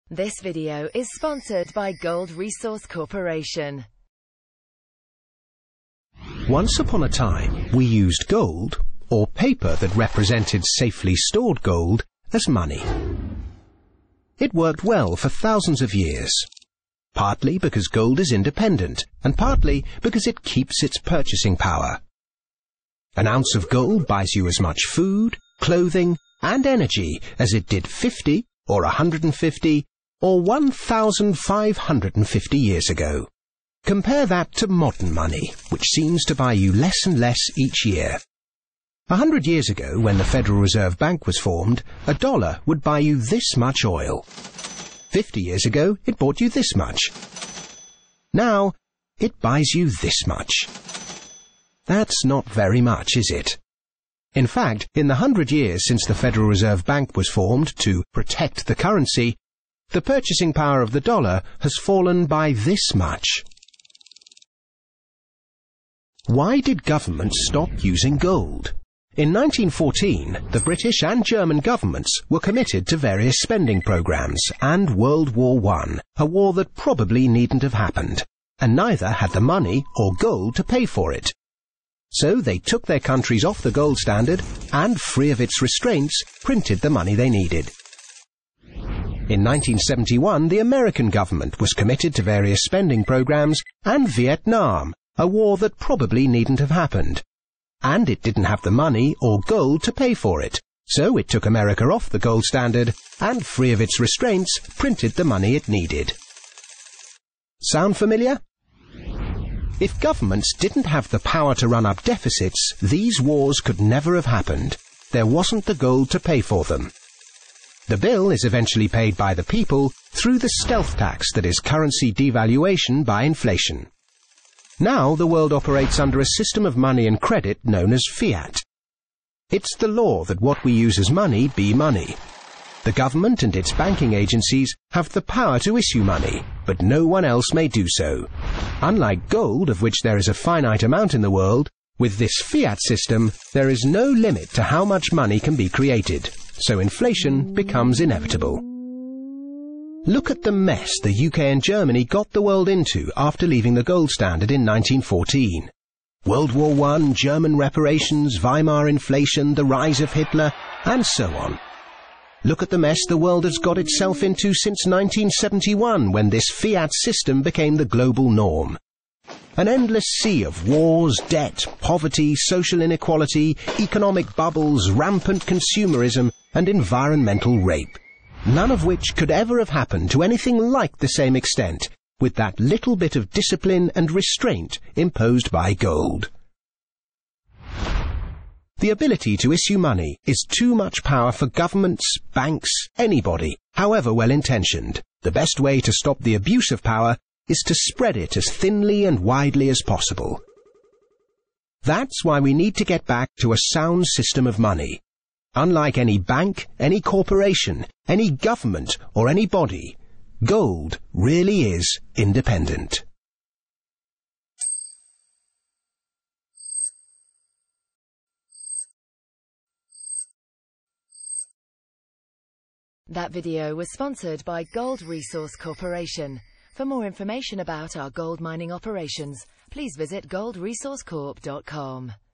This video is sponsored by Gold Resource Corporation. Once upon a time, we used gold, or paper that represented safely stored gold, as money. It worked well for thousands of years, partly because gold is independent, and partly because it keeps its purchasing power. An ounce of gold buys you as much food, clothing, and energy as it did 50, or 150, or 1,550 years ago. Compare that to modern money, which seems to buy you less and less each year. 100 years ago, when the Federal Reserve Bank was formed, a dollar would buy you this much oil. 50 years ago, it bought you this much. Now, it buys you this much. That's not very much, is it? In fact, in the 100 years since the Federal Reserve Bank was formed to protect the currency, the purchasing power of the dollar has fallen by this much. Why did governments stop using gold? In 1914, the British and German governments were committed to various spending programs and World War I, a war that probably needn't have happened, and neither had the money or gold to pay for it. So they took their countries off the gold standard and, free of its restraints, printed the money they needed. In 1971, the American government was committed to various spending programs and Vietnam, a war that probably needn't have happened. And it didn't have the money or gold to pay for it, so it took America off the gold standard and, free of its restraints, printed the money it needed. Sound familiar? If governments didn't have the power to run up deficits, these wars could never have happened. There wasn't the gold to pay for them. The bill is eventually paid by the people through the stealth tax that is currency devaluation by inflation. Now the world operates under a system of money and credit known as fiat. It's the law that what we use as money be money. The government and its banking agencies have the power to issue money, but no one else may do so. Unlike gold, of which there is a finite amount in the world, with this fiat system, there is no limit to how much money can be created, so inflation becomes inevitable. Look at the mess the UK and Germany got the world into after leaving the gold standard in 1914. World War I, German reparations, Weimar inflation, the rise of Hitler, and so on. Look at the mess the world has got itself into since 1971, when this fiat system became the global norm. An endless sea of wars, debt, poverty, social inequality, economic bubbles, rampant consumerism, and environmental rape. None of which could ever have happened to anything like the same extent, with that little bit of discipline and restraint imposed by gold. The ability to issue money is too much power for governments, banks, anybody, however well-intentioned. The best way to stop the abuse of power is to spread it as thinly and widely as possible. That's why we need to get back to a sound system of money. Unlike any bank, any corporation, any government, or any body, gold really is independent. That video was sponsored by Gold Resource Corporation. For more information about our gold mining operations, please visit goldresourcecorp.com.